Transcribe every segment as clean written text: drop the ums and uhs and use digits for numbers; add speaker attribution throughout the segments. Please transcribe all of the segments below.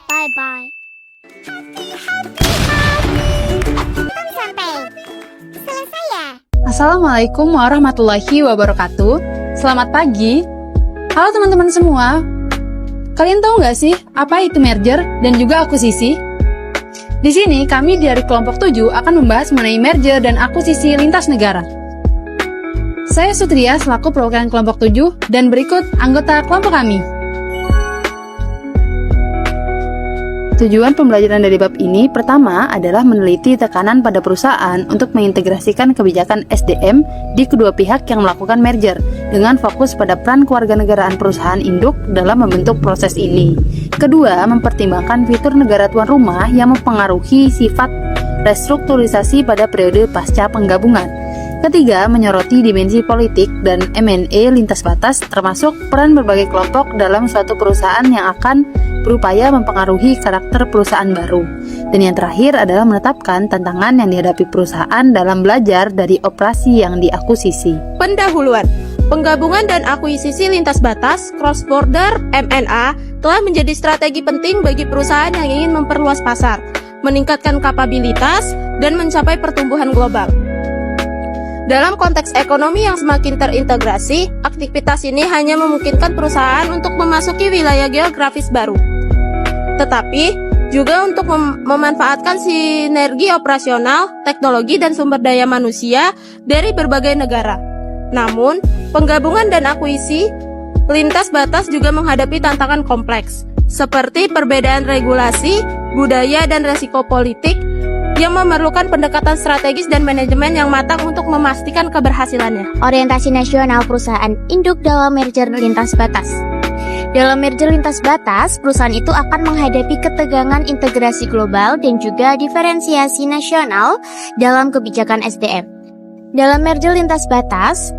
Speaker 1: Bye-bye. Belum sampai. Selesai ya?
Speaker 2: Assalamualaikum warahmatullahi wabarakatuh. Selamat pagi. Halo teman-teman semua. Kalian tahu nggak sih apa itu merger dan juga akuisisi? Di sini kami dari kelompok 7 akan membahas mengenai merger dan akuisisi lintas negara. Saya Sutria selaku perwakilan kelompok 7 dan berikut anggota kelompok kami. Tujuan pembelajaran dari bab ini pertama adalah meneliti tekanan pada perusahaan untuk mengintegrasikan kebijakan SDM di kedua pihak yang melakukan merger dengan fokus pada peran kewarganegaraan perusahaan induk dalam membentuk proses ini. Kedua, mempertimbangkan fitur negara tuan rumah yang mempengaruhi sifat restrukturisasi pada periode pasca penggabungan. Ketiga, menyoroti dimensi politik dan M&A lintas batas termasuk peran berbagai kelompok dalam suatu perusahaan yang akan berupaya mempengaruhi karakter perusahaan baru. Dan yang terakhir adalah menetapkan tantangan yang dihadapi perusahaan dalam belajar dari operasi yang diakuisisi.
Speaker 3: Pendahuluan. Penggabungan dan akuisisi lintas batas cross-border M&A telah menjadi strategi penting bagi perusahaan yang ingin memperluas pasar, meningkatkan kapabilitas, dan mencapai pertumbuhan global. Dalam konteks ekonomi yang semakin terintegrasi, aktivitas ini hanya memungkinkan perusahaan untuk memasuki wilayah geografis baru. Tetapi, juga untuk memanfaatkan sinergi operasional, teknologi, dan sumber daya manusia dari berbagai negara. Namun, penggabungan dan akuisisi lintas batas juga menghadapi tantangan kompleks, seperti perbedaan regulasi, budaya, dan resiko politik, yang memerlukan pendekatan strategis dan manajemen yang matang untuk memastikan keberhasilannya.
Speaker 1: Orientasi nasional perusahaan induk dalam merger lintas batas. Dalam merger lintas batas, perusahaan itu akan menghadapi ketegangan integrasi global dan juga diferensiasi nasional dalam kebijakan SDM. Dalam merger lintas batas,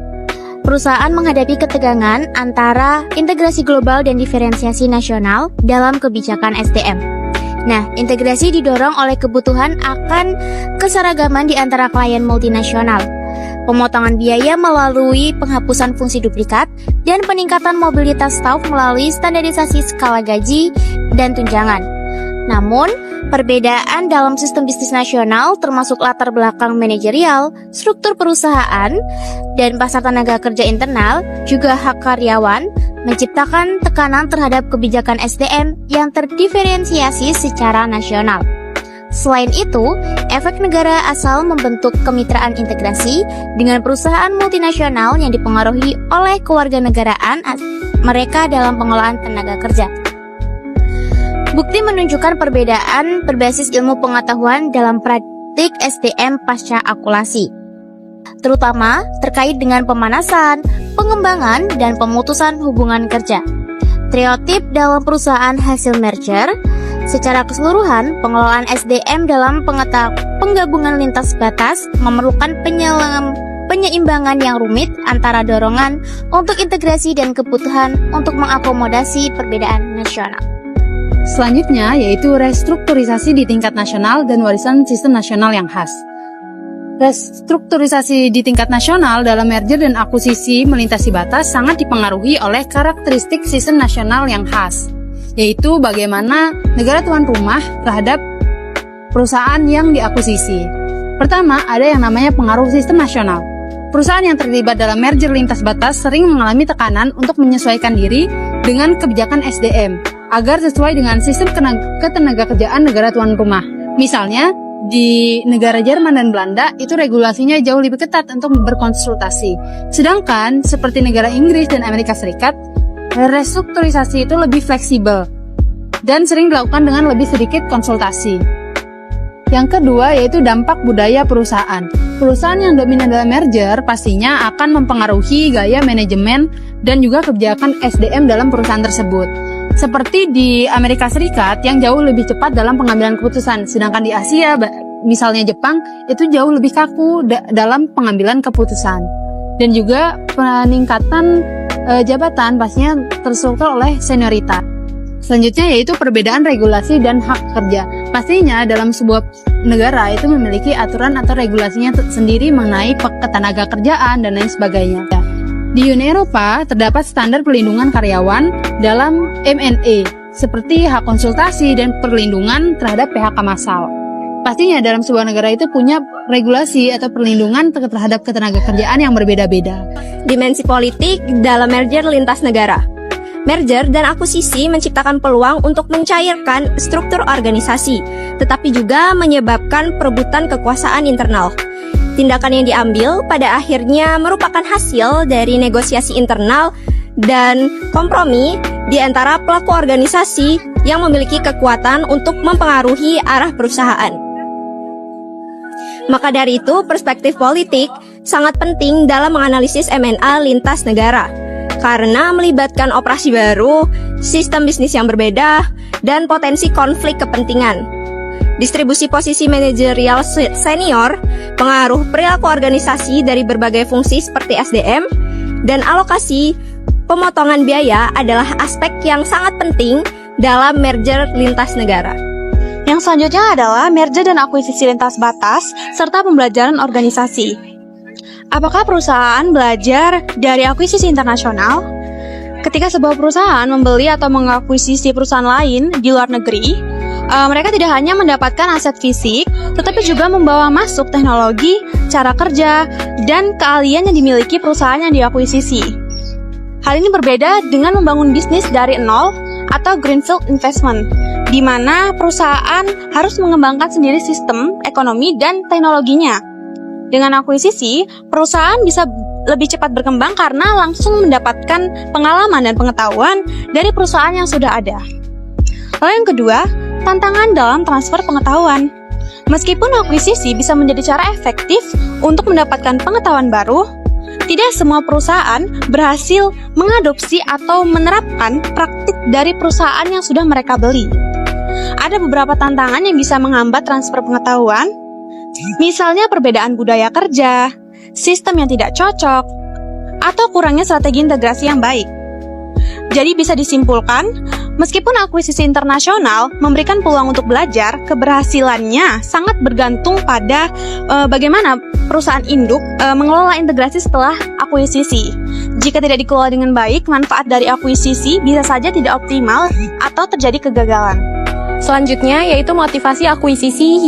Speaker 1: perusahaan menghadapi ketegangan antara integrasi global dan diferensiasi nasional dalam kebijakan SDM. Nah, integrasi didorong oleh kebutuhan akan keseragaman di antara klien multinasional, pemotongan biaya melalui penghapusan fungsi duplikat, dan peningkatan mobilitas staf melalui standarisasi skala gaji dan tunjangan. Namun, perbedaan dalam sistem bisnis nasional termasuk latar belakang manajerial, struktur perusahaan, dan pasar tenaga kerja internal, juga hak karyawan, menciptakan tekanan terhadap kebijakan SDM yang terdiferensiasi secara nasional. Selain itu, efek negara asal membentuk kemitraan integrasi dengan perusahaan multinasional yang dipengaruhi oleh kewarganegaraan mereka dalam pengolahan tenaga kerja. Bukti menunjukkan perbedaan berbasis ilmu pengetahuan dalam praktik SDM pasca akulasi, terutama terkait dengan pemanasan, pengembangan, dan pemutusan hubungan kerja. Stereotip dalam perusahaan hasil merger. Secara keseluruhan, pengelolaan SDM dalam penggabungan lintas batas memerlukan penyeimbangan yang rumit antara dorongan untuk integrasi dan kebutuhan untuk mengakomodasi perbedaan nasional.
Speaker 2: Selanjutnya yaitu restrukturisasi di tingkat nasional dan warisan sistem nasional yang khas. Restrukturisasi di tingkat nasional dalam merger dan akuisisi melintasi batas sangat dipengaruhi oleh karakteristik sistem nasional yang khas, yaitu bagaimana negara tuan rumah terhadap perusahaan yang diakuisisi. Pertama, ada yang namanya pengaruh sistem nasional. Perusahaan yang terlibat dalam merger lintas batas sering mengalami tekanan untuk menyesuaikan diri dengan kebijakan SDM agar sesuai dengan sistem ketenagakerjaan negara tuan rumah. Misalnya, di negara Jerman dan Belanda itu regulasinya jauh lebih ketat untuk berkonsultasi. Sedangkan seperti negara Inggris dan Amerika Serikat, restrukturisasi itu lebih fleksibel dan sering dilakukan dengan lebih sedikit konsultasi. Yang kedua yaitu dampak budaya perusahaan. Perusahaan yang dominan dalam merger pastinya akan mempengaruhi gaya manajemen dan juga kebijakan SDM dalam perusahaan tersebut. Seperti di Amerika Serikat yang jauh lebih cepat dalam pengambilan keputusan, sedangkan di Asia, misalnya Jepang, itu jauh lebih kaku dalam pengambilan keputusan. Dan juga peningkatan jabatan pastinya terstruktur oleh senioritas. Selanjutnya yaitu perbedaan regulasi dan hak kerja. Pastinya dalam sebuah negara itu memiliki aturan atau regulasinya sendiri mengenai ketenaga kerjaan dan lain sebagainya. Di Uni Eropa, terdapat standar perlindungan karyawan dalam M&A, seperti hak konsultasi dan perlindungan terhadap PHK massal. Pastinya dalam sebuah negara itu punya regulasi atau perlindungan terhadap ketenaga kerjaan yang berbeda-beda.
Speaker 4: Dimensi politik dalam merger lintas negara. Merger dan akuisisi menciptakan peluang untuk mencairkan struktur organisasi, tetapi juga menyebabkan perebutan kekuasaan internal. Tindakan yang diambil pada akhirnya merupakan hasil dari negosiasi internal dan kompromi di antara pelaku organisasi yang memiliki kekuatan untuk mempengaruhi arah perusahaan. Maka dari itu, perspektif politik sangat penting dalam menganalisis M&A lintas negara, karena melibatkan operasi baru, sistem bisnis yang berbeda, dan potensi konflik kepentingan. Distribusi posisi manajerial senior, pengaruh perilaku organisasi dari berbagai fungsi seperti SDM, dan alokasi pemotongan biaya adalah aspek yang sangat penting dalam merger lintas negara.
Speaker 5: Yang selanjutnya adalah merger dan akuisisi lintas batas, serta pembelajaran organisasi. Apakah perusahaan belajar dari akuisisi internasional? Ketika sebuah perusahaan membeli atau mengakuisisi perusahaan lain di luar negeri, mereka tidak hanya mendapatkan aset fisik, tetapi juga membawa masuk teknologi, cara kerja, dan keahlian yang dimiliki perusahaan yang diakuisisi. Hal ini berbeda dengan membangun bisnis dari nol atau greenfield investment, di mana perusahaan harus mengembangkan sendiri sistem, ekonomi, dan teknologinya. Dengan akuisisi, perusahaan bisa lebih cepat berkembang karena langsung mendapatkan pengalaman dan pengetahuan dari perusahaan yang sudah ada. Lalu yang kedua, tantangan dalam transfer pengetahuan. Meskipun akuisisi bisa menjadi cara efektif untuk mendapatkan pengetahuan baru, tidak semua perusahaan berhasil mengadopsi atau menerapkan praktik dari perusahaan yang sudah mereka beli. Ada beberapa tantangan yang bisa menghambat transfer pengetahuan, misalnya perbedaan budaya kerja, sistem yang tidak cocok, atau kurangnya strategi integrasi yang baik. Jadi bisa disimpulkan, meskipun akuisisi internasional memberikan peluang untuk belajar, keberhasilannya sangat bergantung pada bagaimana perusahaan induk mengelola integrasi setelah akuisisi. Jika tidak dikelola dengan baik, manfaat dari akuisisi bisa saja tidak optimal atau terjadi kegagalan.
Speaker 3: Selanjutnya yaitu motivasi akuisisi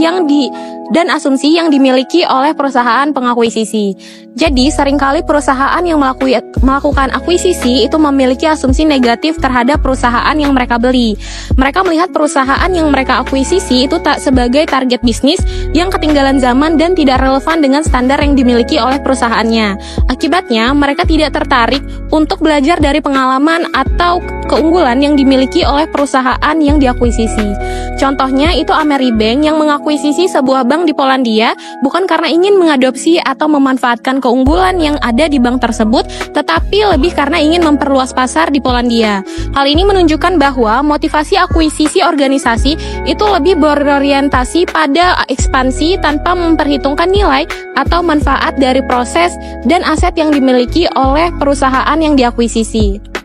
Speaker 3: dan asumsi yang dimiliki oleh perusahaan pengakuisisi. Jadi, seringkali perusahaan yang melakukan akuisisi itu memiliki asumsi negatif terhadap perusahaan yang mereka beli. Mereka melihat perusahaan yang mereka akuisisi itu tak sebagai target bisnis yang ketinggalan zaman dan tidak relevan dengan standar yang dimiliki oleh perusahaannya. Akibatnya, mereka tidak tertarik untuk belajar dari pengalaman atau keunggulan yang dimiliki oleh perusahaan yang diakuisisi. Contohnya itu Ameribank yang mengakuisisi sebuah bank di Polandia bukan karena ingin mengadopsi atau memanfaatkan keunggulan yang ada di bank tersebut, tetapi lebih karena ingin memperluas pasar di Polandia. Hal ini menunjukkan bahwa motivasi akuisisi organisasi itu lebih berorientasi pada ekspansi tanpa memperhitungkan nilai atau manfaat dari proses dan aset yang dimiliki oleh perusahaan yang diakuisisi.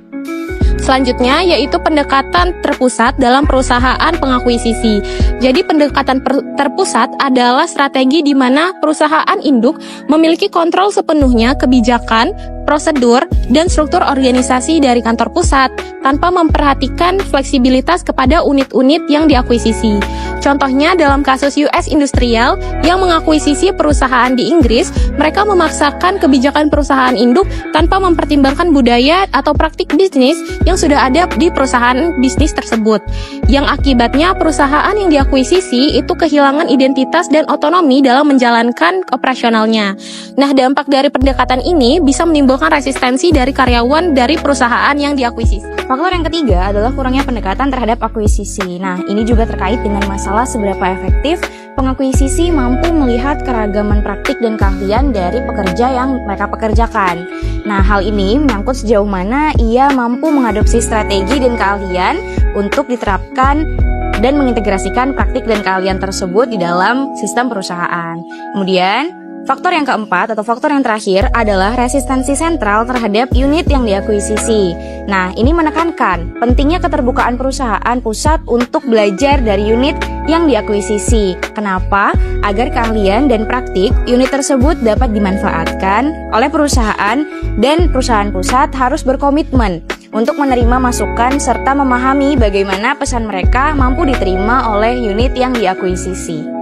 Speaker 3: Selanjutnya yaitu pendekatan terpusat dalam perusahaan pengakuisisi. Jadi pendekatan terpusat adalah strategi di mana perusahaan induk memiliki kontrol sepenuhnya kebijakan, prosedur, dan struktur organisasi dari kantor pusat tanpa memperhatikan fleksibilitas kepada unit-unit yang diakuisisi. Contohnya dalam kasus US Industrial yang mengakuisisi perusahaan di Inggris, mereka memaksakan kebijakan perusahaan induk tanpa mempertimbangkan budaya atau praktik bisnis yang sudah ada di perusahaan bisnis tersebut. Yang akibatnya perusahaan yang diakuisisi itu kehilangan identitas dan otonomi dalam menjalankan operasionalnya. Nah, dampak dari pendekatan ini bisa menimbulkan resistensi dari karyawan dari perusahaan yang diakuisisi.
Speaker 4: Faktor yang ketiga adalah kurangnya pendekatan terhadap akuisisi. Nah, ini juga terkait dengan masalah seberapa efektif pengakuisisi mampu melihat keragaman praktik dan keahlian dari pekerja yang mereka pekerjakan. Nah, hal ini menyangkut sejauh mana ia mampu mengadopsi strategi dan keahlian untuk diterapkan dan mengintegrasikan praktik dan keahlian tersebut di dalam sistem perusahaan. Kemudian, Faktor yang keempat atau faktor yang terakhir adalah resistensi sentral terhadap unit yang diakuisisi. Nah, ini menekankan pentingnya keterbukaan perusahaan pusat untuk belajar dari unit yang diakuisisi. Kenapa? Agar keahlian dan praktik unit tersebut dapat dimanfaatkan oleh perusahaan, dan perusahaan pusat harus berkomitmen untuk menerima masukan serta memahami bagaimana pesan mereka mampu diterima oleh unit yang diakuisisi.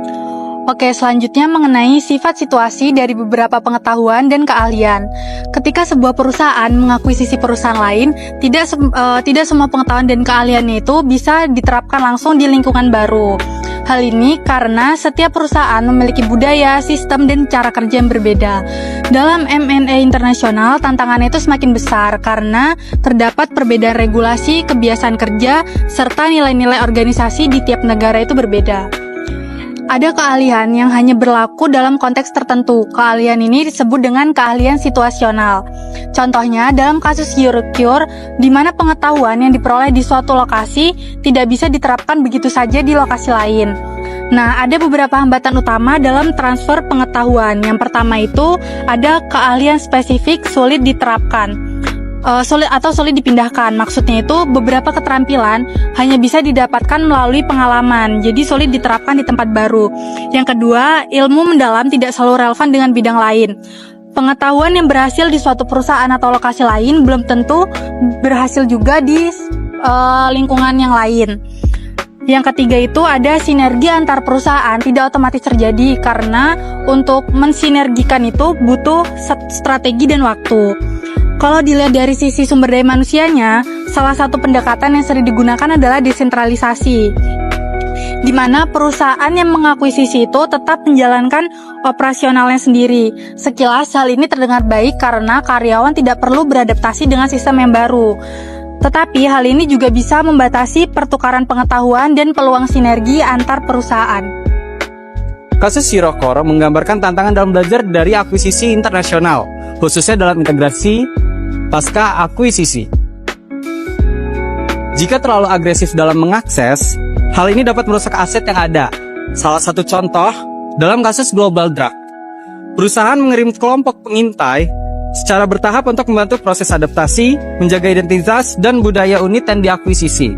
Speaker 2: Oke, selanjutnya mengenai sifat situasi dari beberapa pengetahuan dan keahlian. Ketika sebuah perusahaan mengakuisisi perusahaan lain, tidak semua pengetahuan dan keahliannya itu bisa diterapkan langsung di lingkungan baru. Hal ini karena setiap perusahaan memiliki budaya, sistem, dan cara kerja yang berbeda. Dalam M&A internasional, tantangannya itu semakin besar karena terdapat perbedaan regulasi, kebiasaan kerja, serta nilai-nilai organisasi di tiap negara itu berbeda. Ada keahlian yang hanya berlaku dalam konteks tertentu. Keahlian ini disebut dengan keahlian situasional. Contohnya dalam kasus Eurocure, di mana pengetahuan yang diperoleh di suatu lokasi tidak bisa diterapkan begitu saja di lokasi lain. Nah, ada beberapa hambatan utama dalam transfer pengetahuan. Yang pertama itu ada keahlian spesifik sulit diterapkan. Sulit dipindahkan. Maksudnya itu beberapa keterampilan hanya bisa didapatkan melalui pengalaman, jadi sulit diterapkan di tempat baru. Yang kedua, ilmu mendalam tidak selalu relevan dengan bidang lain. Pengetahuan yang berhasil di suatu perusahaan atau lokasi lain belum tentu berhasil juga di lingkungan yang lain. Yang ketiga itu ada sinergi antar perusahaan tidak otomatis terjadi karena untuk mensinergikan itu butuh strategi dan waktu. Kalau dilihat dari sisi sumber daya manusianya, salah satu pendekatan yang sering digunakan adalah desentralisasi, di mana perusahaan yang mengakuisisi itu tetap menjalankan operasionalnya sendiri. Sekilas hal ini terdengar baik karena karyawan tidak perlu beradaptasi dengan sistem yang baru. Tetapi hal ini juga bisa membatasi pertukaran pengetahuan dan peluang sinergi antar perusahaan.
Speaker 6: Kasus Eurocure menggambarkan tantangan dalam belajar dari akuisisi internasional, khususnya dalam integrasi pasca akuisisi. Jika terlalu agresif dalam mengakses, hal ini dapat merusak aset yang ada. Salah satu contoh, dalam kasus Global Drug, perusahaan mengirim kelompok pengintai secara bertahap untuk membantu proses adaptasi, menjaga identitas dan budaya unit yang diakuisisi.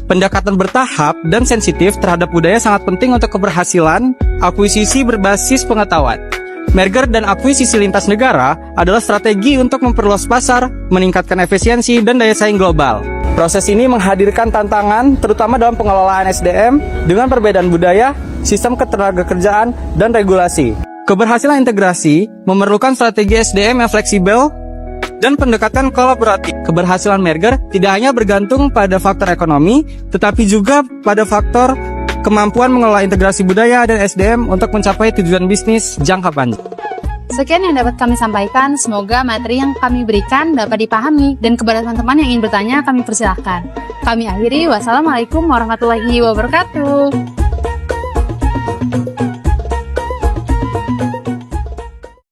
Speaker 6: Pendekatan bertahap dan sensitif terhadap budaya sangat penting untuk keberhasilan akuisisi berbasis pengetahuan. Merger dan akuisisi lintas negara adalah strategi untuk memperluas pasar, meningkatkan efisiensi dan daya saing global. Proses ini menghadirkan tantangan terutama dalam pengelolaan SDM dengan perbedaan budaya, sistem ketenagakerjaan, dan regulasi. Keberhasilan integrasi memerlukan strategi SDM yang fleksibel dan pendekatan kolaboratif. Keberhasilan merger tidak hanya bergantung pada faktor ekonomi, tetapi juga pada faktor kemampuan mengelola integrasi budaya dan SDM untuk mencapai tujuan bisnis jangka panjang.
Speaker 2: Sekian yang dapat kami sampaikan, semoga materi yang kami berikan dapat dipahami, dan kepada teman-teman yang ingin bertanya kami persilahkan. Kami akhiri, wassalamualaikum warahmatullahi wabarakatuh.